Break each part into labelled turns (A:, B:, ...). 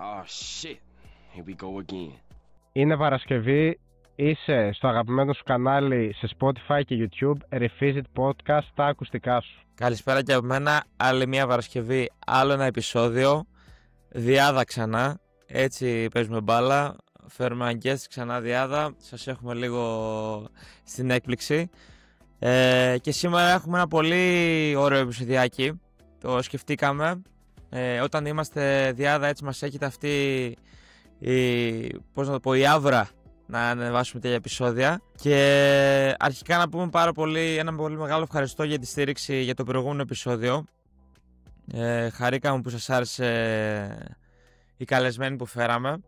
A: Oh shit, here we go again.
B: Είναι Παρασκευή, είσαι στο αγαπημένο σου κανάλι σε Spotify και YouTube, Revisit Podcast, τα ακουστικά σου.
C: Καλησπέρα και από μένα, άλλη μια Παρασκευή, άλλο ένα επεισόδιο, Διάδα ξανά, έτσι παίζουμε μπάλα, φέρουμε αγγές ξανά Διάδα, σας έχουμε λίγο στην έκπληξη και σήμερα έχουμε ένα πολύ ωραίο επεισοδιάκι, το σκεφτήκαμε, όταν είμαστε Διάδα έτσι μας έχετε αυτή η άβρα να ανεβάσουμε τέτοια επεισόδια και αρχικά να πούμε ένα πολύ μεγάλο ευχαριστώ για τη στήριξη για το προηγούμενο επεισόδιο. Χαρήκαμε που σας άρεσε η καλεσμένη που φέραμε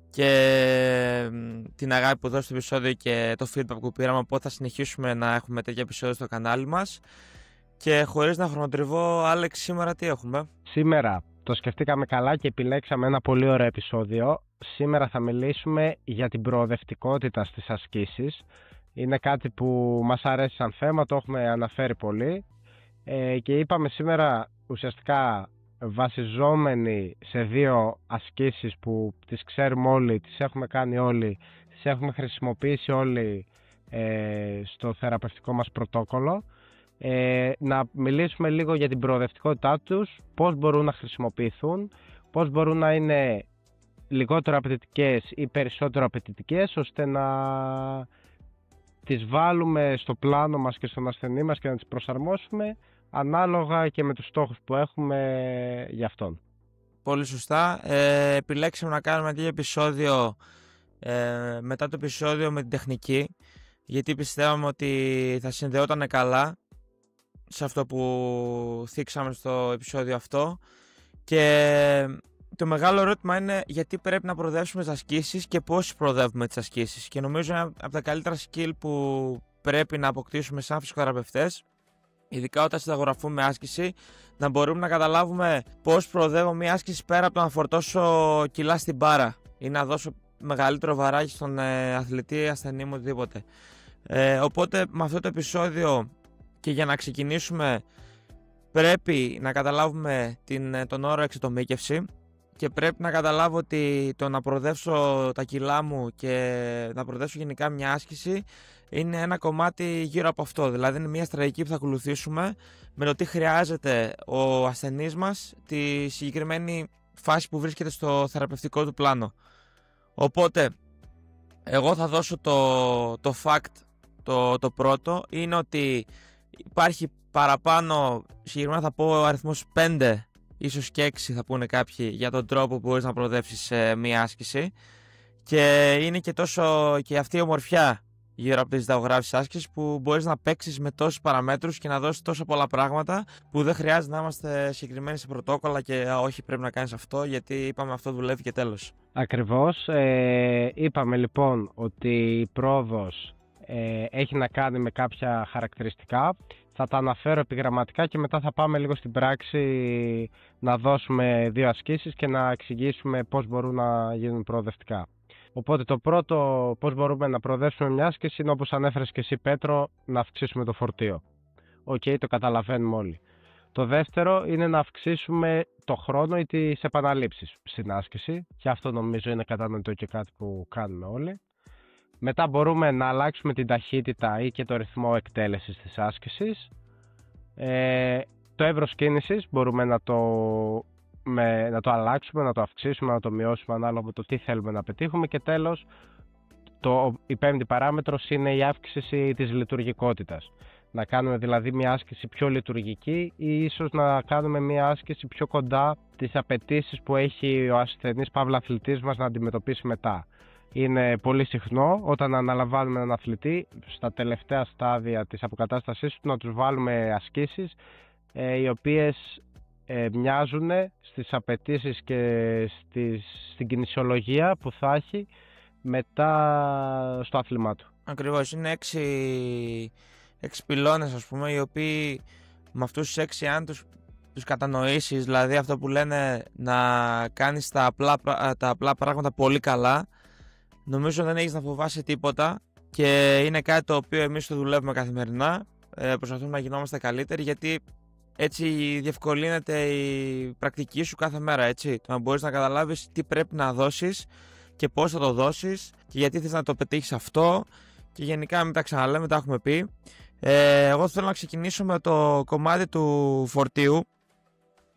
C: και την αγάπη που δώσετε στο επεισόδιο και το feedback που πήραμε, οπότε θα συνεχίσουμε να έχουμε τέτοια επεισόδια στο κανάλι μας. Και χωρίς να χρονοτριβώ, Άλεξ, σήμερα τι έχουμε?
B: Σήμερα το σκεφτήκαμε καλά και επιλέξαμε ένα πολύ ωραίο επεισόδιο. Σήμερα θα μιλήσουμε για την προοδευτικότητα στις ασκήσεις. Είναι κάτι που μας αρέσει σαν θέμα, το έχουμε αναφέρει πολύ και είπαμε σήμερα ουσιαστικά βασιζόμενοι σε δύο ασκήσεις που τις ξέρουμε όλοι, τις έχουμε κάνει όλοι, τις έχουμε χρησιμοποιήσει όλοι στο θεραπευτικό μας πρωτόκολλο, να μιλήσουμε λίγο για την προοδευτικότητά τους, πώς μπορούν να χρησιμοποιηθούν, πώς μπορούν να είναι λιγότερο απαιτητικές ή περισσότερο απαιτητικές, ώστε να τις βάλουμε στο πλάνο μας και στον ασθενή μας και να τις προσαρμόσουμε ανάλογα και με τους στόχους που έχουμε για αυτόν.
C: Πολύ σωστά. Επιλέξαμε να κάνουμε τέτοιο επεισόδιο μετά το επεισόδιο με την τεχνική, γιατί πιστεύαμε ότι θα συνδεόταν καλά σε αυτό που θίξαμε στο επεισόδιο αυτό. Και το μεγάλο ερώτημα είναι γιατί πρέπει να προοδεύσουμε τις ασκήσεις και πώς προοδεύουμε τις ασκήσεις. Και νομίζω είναι από τα καλύτερα skill που πρέπει να αποκτήσουμε σαν φυσικοθεραπευτές, ειδικά όταν συνταγογραφούμε άσκηση, να μπορούμε να καταλάβουμε πώς προοδεύω μια άσκηση πέρα από το να φορτώσω κιλά στην μπάρα ή να δώσω μεγαλύτερο βαράκι στον αθλητή, ασθενή μου, οτιδήποτε. Οπότε με αυτό το επεισόδιο και για να ξεκινήσουμε πρέπει να καταλάβουμε τον όρο εξατομίκευση και πρέπει να καταλάβω ότι το να προοδεύσω τα κιλά μου και να προοδεύσω γενικά μια άσκηση είναι ένα κομμάτι γύρω από αυτό. Δηλαδή είναι μια στρατηγική που θα ακολουθήσουμε με το τι χρειάζεται ο ασθενής μας τη συγκεκριμένη φάση που βρίσκεται στο θεραπευτικό του πλάνο. Οπότε εγώ θα δώσω το fact, το πρώτο είναι ότι υπάρχει παραπάνω, συγκεκριμένα θα πω ο αριθμός 5, ίσως και 6 θα πούνε κάποιοι, για τον τρόπο που μπορείς να προοδεύσεις μία άσκηση, και είναι και τόσο και αυτή η ομορφιά γύρω από τις συνταγογράφησης άσκησης που μπορείς να παίξεις με τόσους παραμέτρους και να δώσεις τόσο πολλά πράγματα που δεν χρειάζεται να είμαστε συγκεκριμένοι σε πρωτόκολλα και όχι πρέπει να κάνεις αυτό γιατί είπαμε αυτό δουλεύει και τέλος.
B: Ακριβώς, είπαμε λοιπόν ότι η πρόοδος έχει να κάνει με κάποια χαρακτηριστικά. Θα τα αναφέρω επιγραμματικά και μετά θα πάμε λίγο στην πράξη να δώσουμε δύο ασκήσεις και να εξηγήσουμε πώς μπορούν να γίνουν προοδευτικά. Οπότε το πρώτο, πώς μπορούμε να προοδεύσουμε μια άσκηση, είναι όπως ανέφερες και εσύ, Πέτρο, να αυξήσουμε το φορτίο. Το καταλαβαίνουμε όλοι. Το δεύτερο είναι να αυξήσουμε το χρόνο ή τις επαναλήψεις στην άσκηση, και αυτό νομίζω είναι κατανοητό και κάτι που κάνουμε όλοι. Μετά μπορούμε να αλλάξουμε την ταχύτητα ή και το ρυθμό εκτέλεσης της άσκησης. Το εύρος κίνησης μπορούμε να το αλλάξουμε, να το αυξήσουμε, να το μειώσουμε ανάλογα με το τι θέλουμε να πετύχουμε. Και τέλος, η πέμπτη παράμετρος είναι η αύξηση της λειτουργικότητας. Να κάνουμε δηλαδή μια άσκηση πιο λειτουργική ή ίσως να κάνουμε μια άσκηση πιο κοντά τις απαιτήσεις που έχει ο ασθενής παύλα αθλητής μας να αντιμετωπίσει μετά. Είναι πολύ συχνό όταν αναλαμβάνουμε έναν αθλητή στα τελευταία στάδια της αποκατάστασής του να τους βάλουμε ασκήσεις οι οποίες μοιάζουν στις απαιτήσεις και στην κινησιολογία που θα έχει μετά στο άθλημά του.
C: Ακριβώς, είναι 6 πυλώνες ας πούμε, οι οποίοι με αυτούς τους 6 αν τους κατανοήσεις, δηλαδή αυτό που λένε να κάνεις τα απλά πράγματα πολύ καλά, νομίζω δεν έχεις να φοβάσαι τίποτα και είναι κάτι το οποίο εμείς το δουλεύουμε καθημερινά, προσπαθούμε να γινόμαστε καλύτεροι, γιατί Έτσι διευκολύνεται η πρακτική σου κάθε μέρα, έτσι. Το να μπορείς να καταλάβεις τι πρέπει να δώσεις και πώς θα το δώσεις και γιατί θες να το πετύχεις αυτό και γενικά μην τα ξαναλέμε, τα έχουμε πει. Εγώ θέλω να ξεκινήσω με το κομμάτι του φορτίου.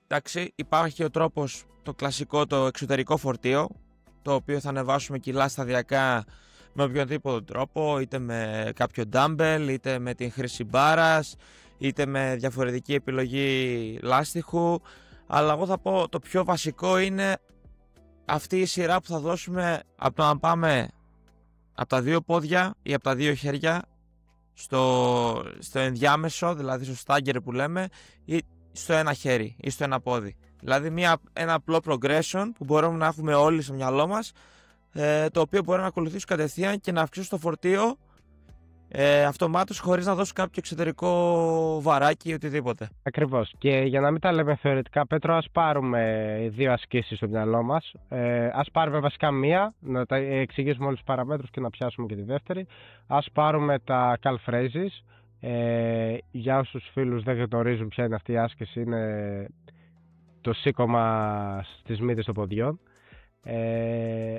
C: Εντάξει, υπάρχει ο τρόπος, το κλασικό, το εξωτερικό φορτίο, το οποίο θα ανεβάσουμε κιλά σταδιακά με οποιονδήποτε τρόπο, είτε με κάποιο dumbbell, είτε με την χρήση μπάρας, είτε με διαφορετική επιλογή λάστιχου. Αλλά εγώ θα πω το πιο βασικό είναι αυτή η σειρά που θα δώσουμε από το να πάμε από τα δύο πόδια ή από τα δύο χέρια στο ενδιάμεσο, δηλαδή στο στάγκερ που λέμε, ή στο ένα χέρι ή στο ένα πόδι. Δηλαδή ένα απλό progression που μπορούμε να έχουμε όλοι στο μυαλό μας, το οποίο μπορεί να ακολουθήσω κατευθείαν και να αυξήσω το φορτίο αυτομάτως χωρίς να δώσω κάποιο εξωτερικό βαράκι ή οτιδήποτε.
B: Ακριβώς. Και για να μην τα λέμε θεωρητικά, Πέτρο, ας πάρουμε δύο ασκήσεις στο μυαλό μας. Ας πάρουμε βασικά μία, να τα εξηγήσουμε όλους τους παραμέτρους και να πιάσουμε και τη δεύτερη. Ας πάρουμε τα calf raises. Για όσους φίλους δεν γνωρίζουν ποια είναι αυτή η άσκηση, είναι το σήκωμα στις μύτες των ποδιών.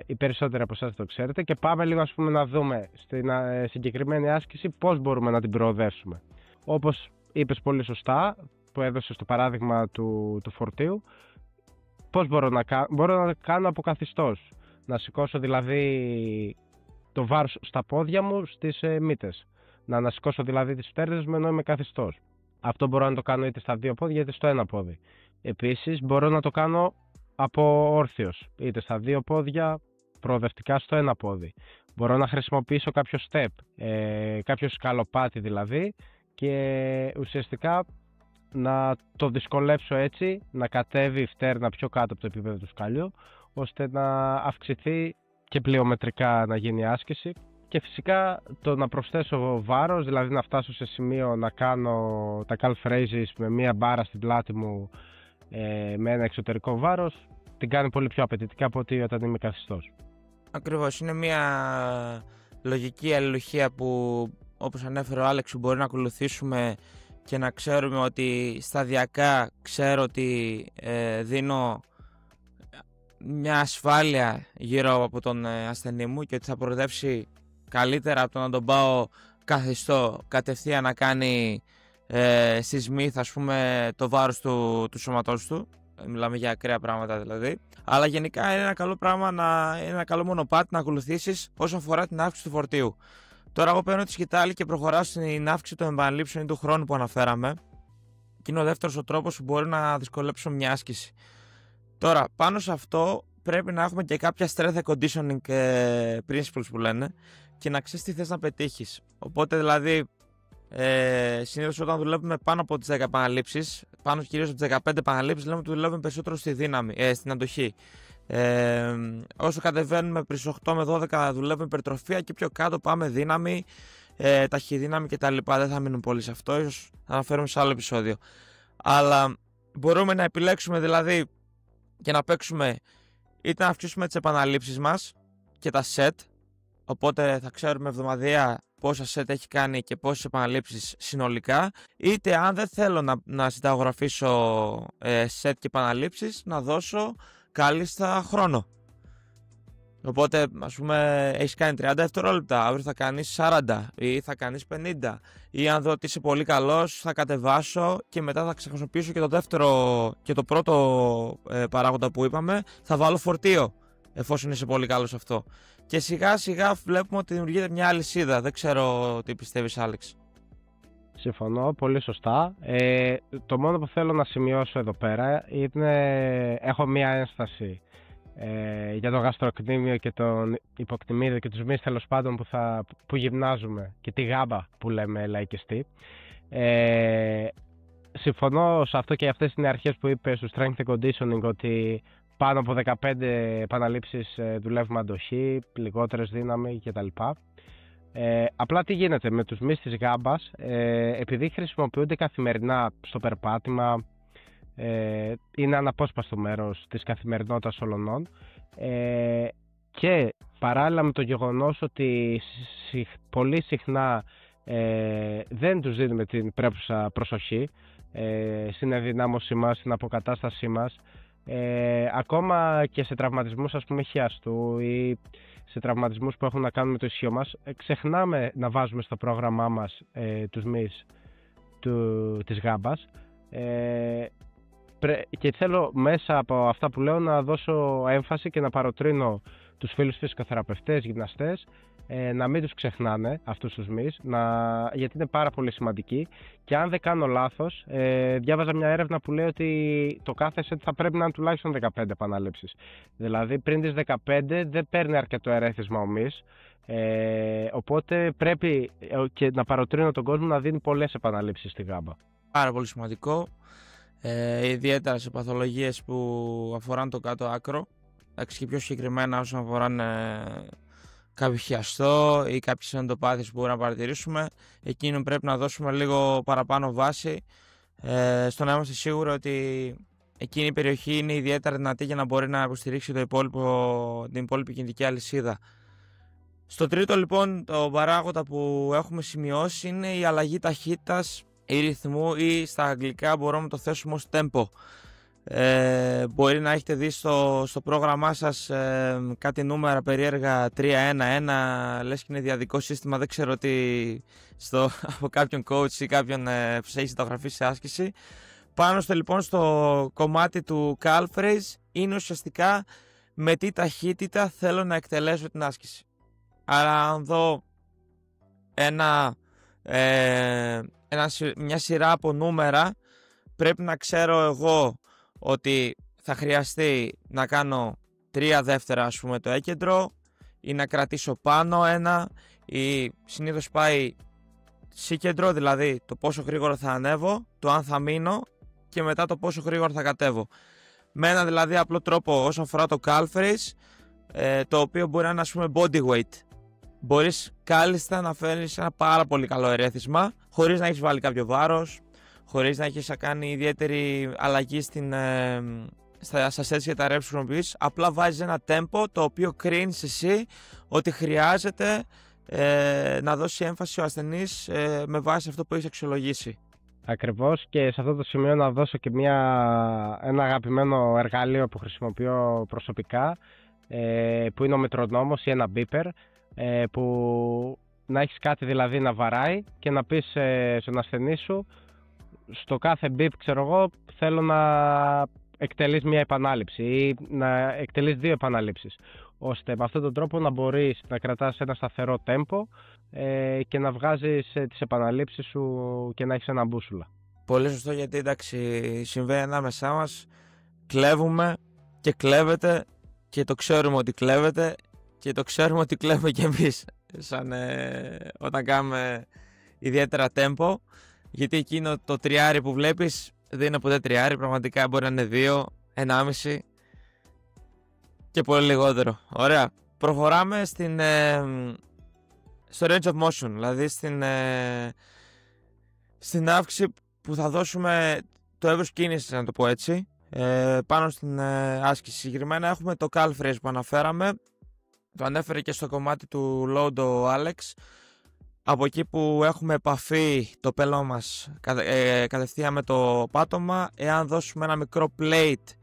B: Οι περισσότεροι από εσάς το ξέρετε, και πάμε λίγο να δούμε στην συγκεκριμένη άσκηση πώς μπορούμε να την προοδεύσουμε. Όπως είπες πολύ σωστά, που έδωσες το παράδειγμα του φορτίου, πώς μπορώ να κάνω αποκαθιστός, να σηκώσω δηλαδή το βάρος στα πόδια μου στις μύτες, να ανασηκώσω δηλαδή τις φτέρνες μου ενώ είμαι καθιστός. Αυτό μπορώ να το κάνω είτε στα δύο πόδια είτε στο ένα πόδι. Επίσης μπορώ να το κάνω από όρθιος, είτε στα δύο πόδια, προοδευτικά στο ένα πόδι. Μπορώ να χρησιμοποιήσω κάποιο step, κάποιο σκαλοπάτι δηλαδή, και ουσιαστικά να το δυσκολέψω έτσι, να κατέβει η φτέρνα πιο κάτω από το επίπεδο του σκαλιού, ώστε να αυξηθεί και πλειομετρικά να γίνει άσκηση. Και φυσικά το να προσθέσω βάρος, δηλαδή να φτάσω σε σημείο να κάνω τα calf raises με μία μπάρα στην πλάτη μου, με ένα εξωτερικό βάρος, την κάνει πολύ πιο απαιτητικά από ότι όταν είμαι καθιστός.
C: Ακριβώς, είναι μια λογική αλληλουχία που, όπως ανέφερε ο Άλεξ, μπορεί να ακολουθήσουμε και να ξέρουμε ότι σταδιακά ξέρω ότι δίνω μια ασφάλεια γύρω από τον ασθενή μου και ότι θα προοδεύσει καλύτερα από το να τον πάω καθιστό κατευθείαν να κάνει στη σμίθ, ας πούμε, το βάρος του σώματός του. Μιλάμε για ακραία πράγματα δηλαδή. Αλλά γενικά είναι ένα καλό πράγμα, είναι ένα καλό μονοπάτι να ακολουθήσεις όσον αφορά την αύξηση του φορτίου. Τώρα εγώ παίρνω τη σκητάλη και προχωράω στην αύξηση των επαναλήψεων ή του χρόνου που αναφέραμε. Και είναι ο δεύτερος ο τρόπος που μπορεί να δυσκολέψω μια άσκηση. Τώρα, πάνω σε αυτό πρέπει να έχουμε και κάποια strength conditioning principles που λένε και να ξέρεις τι θες να πετύχεις. Οπότε δηλαδή, συνήθως όταν δουλεύουμε πάνω από τις 10 επαναλήψεις, πάνω κυρίως από τις 15 επαναλήψεις, λέμε ότι δουλεύουμε περισσότερο στη δύναμη, στην αντοχή. Όσο κατεβαίνουμε προς 8 με 12 δουλεύουμε υπερτροφία και πιο κάτω πάμε δύναμη, ταχυδύναμη κτλ. Δεν θα μείνουμε πολύ σε αυτό, ίσως θα αναφέρουμε σε άλλο επεισόδιο. Αλλά μπορούμε να επιλέξουμε δηλαδή και να παίξουμε είτε να αυξήσουμε τις επαναλήψεις μας και τα set, οπότε θα ξέρουμε εβδομαδιαία πόσα set έχει κάνει και πόσες επαναλήψεις συνολικά, είτε αν δεν θέλω να συνταγογραφήσω set και επαναλήψεις, να δώσω κάλλιστα χρόνο. Οπότε, ας πούμε, έχεις κάνει 30 δευτερόλεπτα, αύριο θα κάνεις 40 ή θα κάνεις 50, ή αν δω ότι είσαι πολύ καλός θα κατεβάσω και μετά θα χρησιμοποιήσω και το δεύτερο και το πρώτο παράγοντα που είπαμε, θα βάλω φορτίο εφόσον είσαι πολύ καλός αυτό. Και σιγά σιγά βλέπουμε ότι δημιουργείται μια αλυσίδα. Δεν ξέρω τι πιστεύεις, Άλεξ.
B: Συμφωνώ, πολύ σωστά. Το μόνο που θέλω να σημειώσω εδώ πέρα είναι έχω μία ένσταση για το γαστροκνήμιο και τον υποκτημίδιο και τους μυς τέλος πάντων που γυμνάζουμε και τη γάμπα που λέμε λαϊκιστή. Συμφωνώ σε αυτό και αυτές είναι οι αρχές που είπε στο strength and conditioning, ότι πάνω από 15 επαναλήψεις δουλεύουμε αντοχή, λιγότερες δύναμη κτλ. Απλά τι γίνεται με τους μυς της γάμπας, επειδή χρησιμοποιούνται καθημερινά στο περπάτημα, είναι αναπόσπαστο μέρος της καθημερινότητας όλων, και παράλληλα με το γεγονός ότι πολύ συχνά δεν τους δίνουμε την πρέπουσα προσοχή στην ενδυνάμωσή μας, στην αποκατάστασή μας, ακόμα και σε τραυματισμούς ας πούμε χιαστού ή σε τραυματισμούς που έχουν να κάνουν με το ισχύο μας, ξεχνάμε να βάζουμε στο πρόγραμμά μας τους μυς της γάμπας, και θέλω μέσα από αυτά που λέω να δώσω έμφαση και να παροτρύνω τους φίλους φυσικοθεραπευτές, γυμναστές, να μην τους ξεχνάνε αυτούς τους μυς, γιατί είναι πάρα πολύ σημαντικοί. Και αν δεν κάνω λάθος, διάβαζα μια έρευνα που λέει ότι το κάθε σετ θα πρέπει να είναι τουλάχιστον 15 επαναλήψεις. Δηλαδή πριν τις 15 δεν παίρνει αρκετό ερέθισμα ο μυς, οπότε πρέπει και να παροτρύνω τον κόσμο να δίνει πολλές επαναλήψεις στη γάμπα.
C: Πάρα πολύ σημαντικό, ιδιαίτερα σε παθολογίες που αφοράν το κάτω άκρο, και πιο συγκεκριμένα όσον αφοράν κάποιο χιαστό ή κάποιες εντοπάθειες που μπορούμε να παρατηρήσουμε. Εκείνο πρέπει να δώσουμε λίγο παραπάνω βάση, στο να είμαστε σίγουροι ότι εκείνη η περιοχή είναι ιδιαίτερα δυνατή για να μπορεί να υποστηρίξει την υπόλοιπη κινητική αλυσίδα. Στο τρίτο λοιπόν το παράγοντα που έχουμε σημειώσει είναι η αλλαγή ταχύτητας ή ρυθμού, ή στα αγγλικά μπορούμε να το θέσουμε ως tempo. Μπορεί να έχετε δει στο πρόγραμμά σας κάτι νούμερα περίεργα 3-1-1, λες και είναι διαδικό σύστημα, δεν ξέρω τι, από κάποιον coach ή κάποιον που σε έχει συνταγραφεί σε άσκηση. Πάνω λοιπόν στο κομμάτι του calf raise είναι ουσιαστικά με τι ταχύτητα θέλω να εκτελέσω την άσκηση. Άρα αν δω μια σειρά από νούμερα, πρέπει να ξέρω εγώ ότι θα χρειαστεί να κάνω 3 δεύτερα ας πούμε το έκεντρο, ή να κρατήσω πάνω ένα, ή συνήθως πάει σύκεντρο, δηλαδή το πόσο γρήγορα θα ανέβω, το αν θα μείνω και μετά το πόσο γρήγορα θα κατέβω. Με ένα δηλαδή απλό τρόπο όσον αφορά το calf raise, το οποίο μπορεί να είναι ας πούμε body weight. Μπορείς κάλλιστα να φέρεις ένα πάρα πολύ καλό ερέθισμα χωρίς να έχεις βάλει κάποιο βάρος, χωρίς να έχεις κάνει ιδιαίτερη αλλαγή στα sets για τα reps που χρησιμοποιείς. Απλά βάζεις ένα tempo το οποίο κρίνεις εσύ ότι χρειάζεται να δώσει έμφαση ο ασθενής με βάση αυτό που έχεις αξιολογήσει.
B: Ακριβώς, και σε αυτό το σημείο να δώσω και ένα αγαπημένο εργαλείο που χρησιμοποιώ προσωπικά, που είναι ο μετρονόμος ή ένα beeper, που να έχεις κάτι δηλαδή να βαράει και να πεις στον ασθενή σου στο κάθε beep, ξέρω εγώ, θέλω να εκτελείς μια επανάληψη ή να εκτελείς 2 επαναλήψεις, ώστε με αυτόν τον τρόπο να μπορείς να κρατάς ένα σταθερό tempo και να βγάζεις τις επαναλήψεις σου και να έχεις ένα μπούσουλα.
C: Πολύ σωστό, γιατί εντάξει συμβαίνει ανάμεσά μας, κλέβουμε και κλέβεται και το ξέρουμε ότι κλέβεται και το ξέρουμε ότι κλέβουμε κι εμείς όταν κάνουμε ιδιαίτερα tempo, γιατί εκείνο το τριάρι που βλέπεις δεν είναι ποτέ τριάρι, πραγματικά μπορεί να είναι 2, 1,5 και πολύ λιγότερο. Ωραία, προχωράμε στο range of motion, δηλαδή στην αύξηση που θα δώσουμε το εύρος κίνησης, να το πω έτσι, πάνω στην άσκηση. Συγκεκριμένα έχουμε το calf raise που αναφέραμε, το ανέφερε και στο κομμάτι του load ο Alex. Από εκεί που έχουμε επαφή το πέλο μας κατευθείαν με το πάτωμα, εάν δώσουμε ένα μικρό plate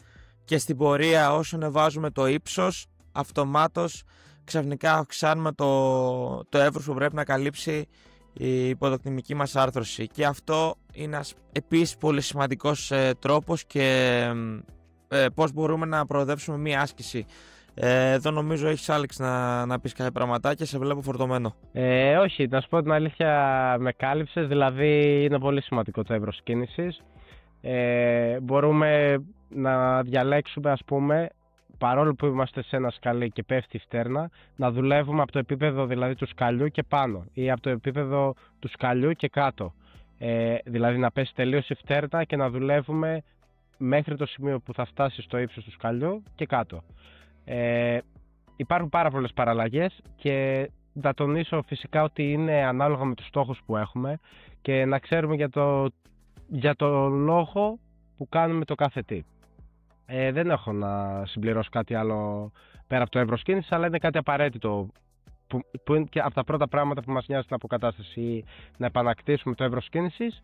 C: και στην πορεία όσο ανεβάζουμε το ύψος, αυτομάτως ξαφνικά αυξάνουμε το εύρος που πρέπει να καλύψει η υποδοκτημική μας άρθρωση. Και αυτό είναι επίσης πολύ σημαντικός τρόπος και πώς μπορούμε να προοδεύσουμε μία άσκηση. Εδώ νομίζω έχεις, Άλεξ, να πεις κάποια πραγματάκια, σε βλέπω φορτωμένο.
B: Όχι, να σου πω την αλήθεια, με κάλυψες, δηλαδή είναι πολύ σημαντικό το εύρος κίνησης. Μπορούμε να διαλέξουμε, ας πούμε, παρόλο που είμαστε σε ένα σκαλί και πέφτει η φτέρνα, να δουλεύουμε από το επίπεδο δηλαδή του σκαλιού και πάνω ή από το επίπεδο του σκαλιού και κάτω. Δηλαδή να πέσει τελείως η φτέρνα και να δουλεύουμε μέχρι το σημείο που θα φτάσει στο ύψος του σκαλιού και κάτω. Υπάρχουν πάρα πολλές παραλλαγές και θα τονίσω φυσικά ότι είναι ανάλογα με τους στόχους που έχουμε και να ξέρουμε για το λόγο που κάνουμε το κάθε τι. Δεν έχω να συμπληρώσω κάτι άλλο πέρα από το εύρος κίνησης, αλλά είναι κάτι απαραίτητο που είναι και από τα πρώτα πράγματα που μας νοιάζει στην αποκατάσταση, να επανακτήσουμε το εύρος κίνησης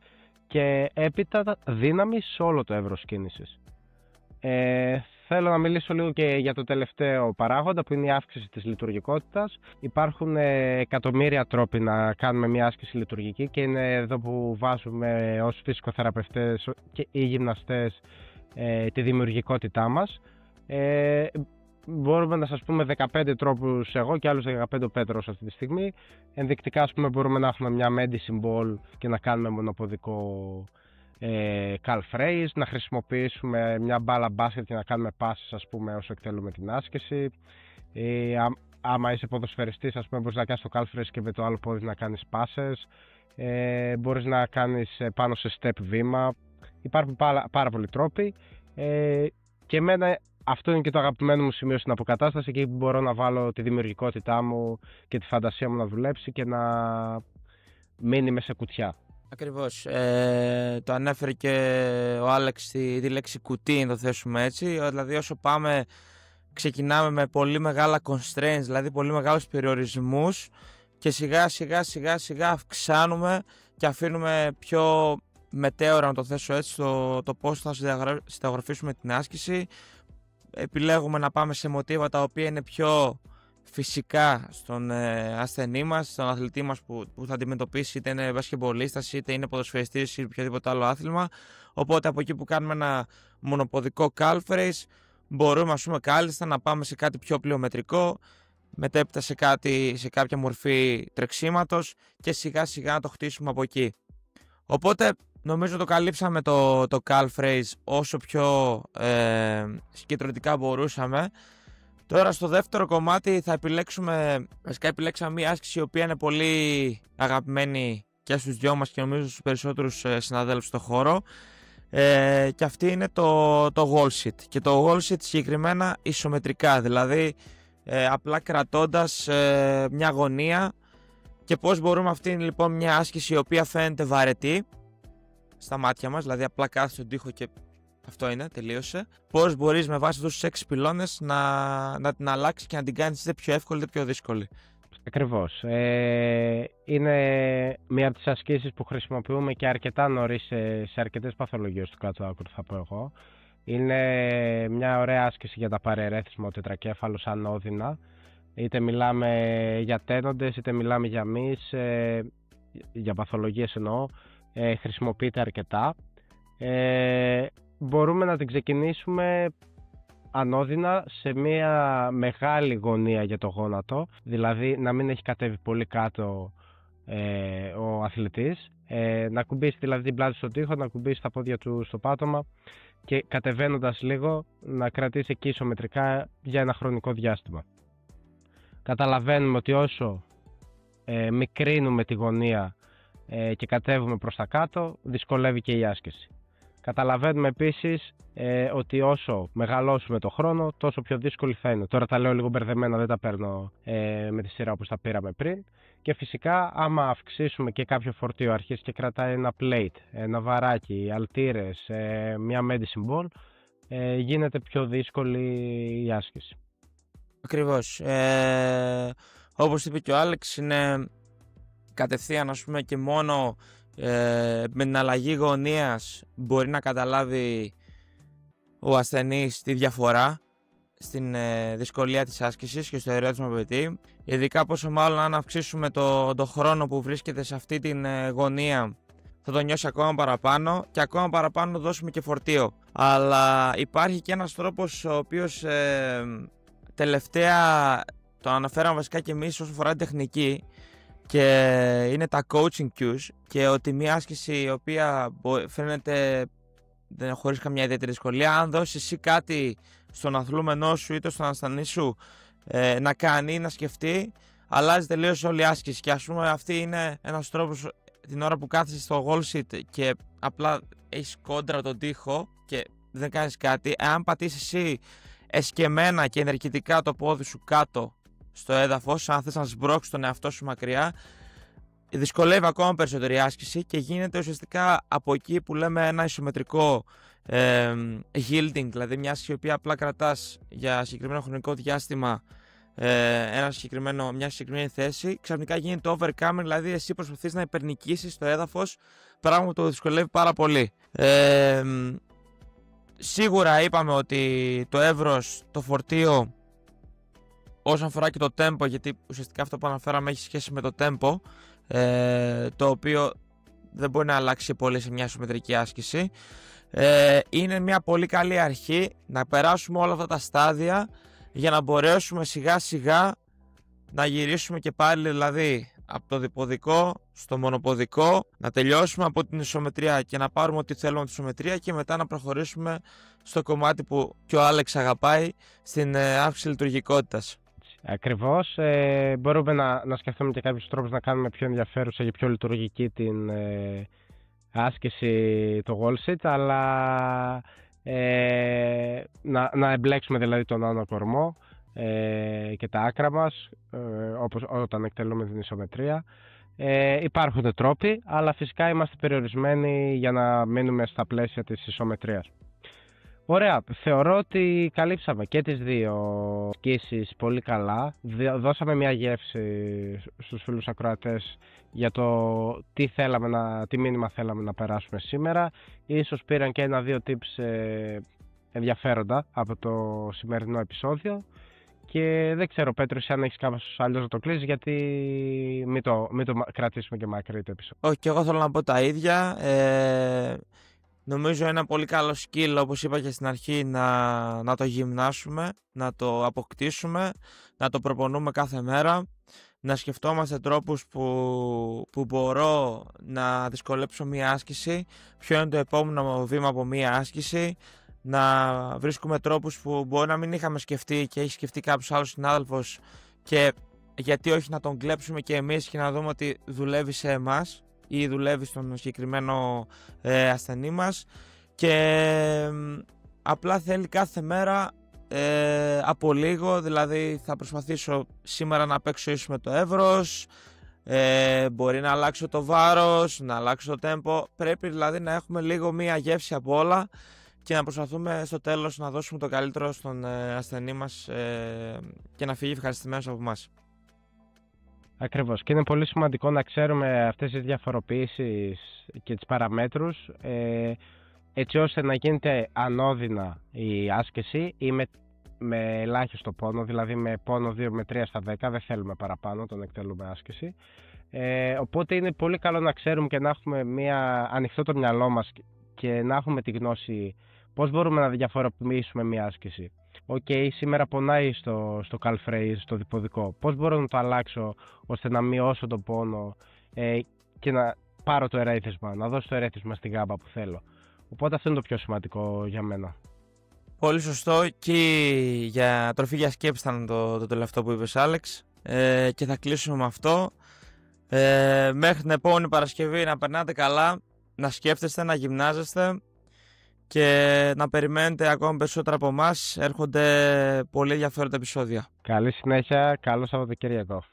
B: και έπειτα δύναμη σε όλο το εύρος κίνησης. Θέλω να μιλήσω λίγο και για το τελευταίο παράγοντα που είναι η αύξηση της λειτουργικότητας. Υπάρχουν εκατομμύρια τρόποι να κάνουμε μια άσκηση λειτουργική και είναι εδώ που βάζουμε ως φυσικοθεραπευτές ή γυμναστές τη δημιουργικότητά μας. Μπορούμε να σας πούμε 15 τρόπους εγώ και άλλους 15 ο Πέτρος αυτή τη στιγμή. Ενδεικτικά ας πούμε μπορούμε να έχουμε μια medicine ball και να κάνουμε μονοποδικό calf raise, να χρησιμοποιήσουμε μια μπάλα μπάσκετ και να κάνουμε πάσες ας πούμε όσο εκτελούμε την άσκηση. Άμα είσαι ποδοσφαιριστής ας πούμε μπορείς να κάνεις το calf raise και με το άλλο πόδι να κάνεις πάσες. Μπορείς να κάνεις πάνω σε step βήμα. Υπάρχουν πάρα πολλοί τρόποι και εμένα αυτό είναι και το αγαπημένο μου σημείο στην αποκατάσταση, εκεί που μπορώ να βάλω τη δημιουργικότητά μου και τη φαντασία μου να δουλέψει και να μείνει μέσα σε κουτιά.
C: Ακριβώς. Το ανέφερε και ο Άλεξ τη λέξη κουτί, να το θέσουμε έτσι. Δηλαδή όσο πάμε ξεκινάμε με πολύ μεγάλα constraints, δηλαδή πολύ μεγάλους περιορισμούς και σιγά σιγά αυξάνουμε και αφήνουμε πιο μετέωρα, να το θέσω έτσι, το πώς θα συνταγογραφήσουμε την άσκηση. Επιλέγουμε να πάμε σε μοτίβα τα οποία είναι πιο φυσικά στον ασθενή μας, στον αθλητή μας που θα αντιμετωπίσει, είτε είναι μπασκετμπολίστας, είτε είναι ποδοσφαιριστής ή οποιοδήποτε άλλο άθλημα. Οπότε από εκεί που κάνουμε ένα μονοποδικό calf raise μπορούμε ας πούμε κάλλιστα να πάμε σε κάτι πιο πλειομετρικό, μετέπειτα σε κάποια μορφή τρεξίματος και σιγά σιγά να το χτίσουμε από εκεί. Οπότε νομίζω το καλύψαμε το calf raise όσο πιο συγκεντρωτικά μπορούσαμε. Τώρα στο δεύτερο κομμάτι θα επιλέξαμε μια άσκηση η οποία είναι πολύ αγαπημένη και στους δυο μας και νομίζω στους περισσότερους συναδέλφους στον χώρο, και αυτή είναι το wall sit, και το wall sit συγκεκριμένα ισομετρικά, δηλαδή απλά κρατώντας μια γωνία. Και πώς μπορούμε, αυτή είναι λοιπόν μια άσκηση η οποία φαίνεται βαρετή στα μάτια μας, δηλαδή απλά κάθεσαι στον τοίχο και αυτό είναι, τελείωσε. Πώς μπορείς με βάση τους 6 πυλώνες να την αλλάξεις και να την κάνεις είτε πιο εύκολη είτε πιο δύσκολη.
B: Ακριβώς. Είναι μία από τις ασκήσεις που χρησιμοποιούμε και αρκετά νωρίς σε αρκετές παθολογίες του κάτω άκρου, θα πω εγώ. Είναι μια ωραία άσκηση για τα παρερέθισμα, ο τετρακέφαλος ανώδυνα. Είτε μιλάμε για τένοντες, είτε μιλάμε για μυς, για παθολογίες εννοώ, χρησιμοποιείται αρκετά. Μπορούμε να την ξεκινήσουμε ανώδυνα σε μια μεγάλη γωνία για το γόνατο, δηλαδή να μην έχει κατέβει πολύ κάτω ο αθλητής, να κουμπίσει δηλαδή την πλάτη στον τοίχο, να κουμπίσει τα πόδια του στο πάτωμα και κατεβαίνοντας λίγο να κρατήσει εκεί ισομετρικά για ένα χρονικό διάστημα. Καταλαβαίνουμε ότι όσο μικρύνουμε τη γωνία και κατέβουμε προς τα κάτω, δυσκολεύει και η άσκηση. Καταλαβαίνουμε επίσης ότι όσο μεγαλώσουμε το χρόνο, τόσο πιο δύσκολη θα είναι. Τώρα τα λέω λίγο μπερδεμένα, δεν τα παίρνω με τη σειρά όπως τα πήραμε πριν. Και φυσικά άμα αυξήσουμε και κάποιο φορτίο, αρχίσει και κρατάει ένα plate, ένα βαράκι, αλτήρες, μια medicine ball, γίνεται πιο δύσκολη η άσκηση.
C: Ακριβώς. Όπως είπε και ο Άλεξ, είναι κατευθείαν ας πούμε και μόνο με την αλλαγή γωνίας μπορεί να καταλάβει ο ασθενής τη διαφορά στην δυσκολία της άσκησης και στο ερώτημα που απαιτεί. Ειδικά πόσο μάλλον αν αυξήσουμε το χρόνο που βρίσκεται σε αυτή την γωνία, θα το νιώσει ακόμα παραπάνω και ακόμα παραπάνω δώσουμε και φορτίο. Αλλά υπάρχει και ένας τρόπος ο οποίος τελευταία το αναφέραμε βασικά και εμείς όσο αφορά την τεχνική, και είναι τα coaching cues, και ότι μια άσκηση η οποία φαίνεται χωρίς καμιά ιδιαίτερη δυσκολία, αν δώσεις εσύ κάτι στον αθλούμενό σου είτε στον ασθενή σου να κάνει ή να σκεφτεί, αλλάζει τελείως όλη η άσκηση. Και ας πούμε αυτή είναι ένας τρόπος, την ώρα που κάθεσαι στο wall sit και απλά έχεις κόντρα τον τοίχο και δεν κάνεις κάτι, εάν πατήσεις εσύ εσκεμμένα και ενεργητικά το πόδι σου κάτω στο έδαφος, αν θες να σμπρώξεις τον εαυτό σου μακριά, δυσκολεύει ακόμα περισσότερη άσκηση και γίνεται ουσιαστικά από εκεί που λέμε ένα ισομετρικό yielding, δηλαδή μια άσκηση η οποία απλά κρατάς για συγκεκριμένο χρονικό διάστημα μια συγκεκριμένη θέση, ξαφνικά γίνεται overcoming, δηλαδή εσύ προσπαθείς να υπερνικήσεις το έδαφος, πράγμα που το δυσκολεύει πάρα πολύ. Σίγουρα είπαμε ότι το εύρος, το φορτίο, όσον αφορά και το tempo, γιατί ουσιαστικά αυτό που αναφέραμε έχει σχέση με το tempo, το οποίο δεν μπορεί να αλλάξει πολύ σε μια ισομετρική άσκηση. Είναι μια πολύ καλή αρχή να περάσουμε όλα αυτά τα στάδια για να μπορέσουμε σιγά σιγά να γυρίσουμε και πάλι, δηλαδή από το διποδικό στο μονοποδικό, να τελειώσουμε από την ισομετρία και να πάρουμε ό,τι θέλουμε από την ισομετρία και μετά να προχωρήσουμε στο κομμάτι που και ο Άλεξ αγαπάει, στην αύξηση λειτουργικότητας.
B: Ακριβώς, μπορούμε να σκεφτούμε και κάποιους τρόπους να κάνουμε πιο ενδιαφέρουσα και πιο λειτουργική την άσκηση το wall sit, αλλά να εμπλέξουμε δηλαδή τον άνω κορμό και τα άκρα μας, όπως όταν εκτελούμε την ισομετρία. Υπάρχουν τρόποι, αλλά φυσικά είμαστε περιορισμένοι για να μείνουμε στα πλαίσια της ισομετρίας. Ωραία, θεωρώ ότι καλύψαμε και τις δύο ασκήσεις πολύ καλά. Δώσαμε μια γεύση στους φίλους ακροατές για το τι μήνυμα θέλαμε να περάσουμε σήμερα. Ίσως πήραν και ένα-δύο tips ενδιαφέροντα από το σημερινό επεισόδιο. Και δεν ξέρω, Πέτρο, αν έχεις κάπως αλλιώς να το κλείσεις, γιατί μην το κρατήσουμε και μακρύ το επεισόδιο.
C: Όχι, και εγώ θέλω να πω τα ίδια. Νομίζω ένα πολύ καλό skill, όπως είπα και στην αρχή, να το γυμνάσουμε, να το αποκτήσουμε, να το προπονούμε κάθε μέρα, να σκεφτόμαστε τρόπους που μπορώ να δυσκολέψω μία άσκηση, ποιο είναι το επόμενο βήμα από μία άσκηση, να βρίσκουμε τρόπους που μπορεί να μην είχαμε σκεφτεί και έχει σκεφτεί κάποιος άλλος συνάδελφος και γιατί όχι να τον κλέψουμε και εμείς και να δούμε ότι δουλεύει σε εμάς ή δουλεύει στον συγκεκριμένο ασθενή μας, και απλά θέλει κάθε μέρα από λίγο, δηλαδή θα προσπαθήσω σήμερα να παίξω ίσως με το εύρος, μπορεί να αλλάξω το βάρος, να αλλάξω το tempo, πρέπει δηλαδή να έχουμε λίγο μία γεύση από όλα και να προσπαθούμε στο τέλος να δώσουμε το καλύτερο στον ασθενή μας και να φύγει ευχαριστημένος από εμάς.
B: Ακριβώς, και είναι πολύ σημαντικό να ξέρουμε αυτές τις διαφοροποιήσεις και τις παραμέτρους, έτσι ώστε να γίνεται ανώδυνα η άσκηση ή με ελάχιστο πόνο, δηλαδή με πόνο 2 με 3 στα 10, δεν θέλουμε παραπάνω όταν εκτελούμε άσκηση. Οπότε είναι πολύ καλό να ξέρουμε και να έχουμε ανοιχτό το μυαλό μας και να έχουμε τη γνώση πώς μπορούμε να διαφοροποιήσουμε μια άσκηση. Σήμερα πονάει στο calf raise, στο διποδικό. Πώς μπορώ να το αλλάξω ώστε να μειώσω τον πόνο και να πάρω το ερέθισμα, να δώσω το ερέθισμα στην γάμπα που θέλω. Οπότε αυτό είναι το πιο σημαντικό για μένα.
C: Πολύ σωστό, και για τροφή για σκέψη ήταν το τελευταίο που είπες, Άλεξ, και θα κλείσουμε με αυτό. Μέχρι την επόμενη Παρασκευή να περνάτε καλά, να σκέφτεστε, να γυμνάζεστε και να περιμένετε ακόμα περισσότερα από εμάς. Έρχονται πολύ ενδιαφέροντα επεισόδια.
B: Καλή συνέχεια, καλό Σαββατοκύριακο.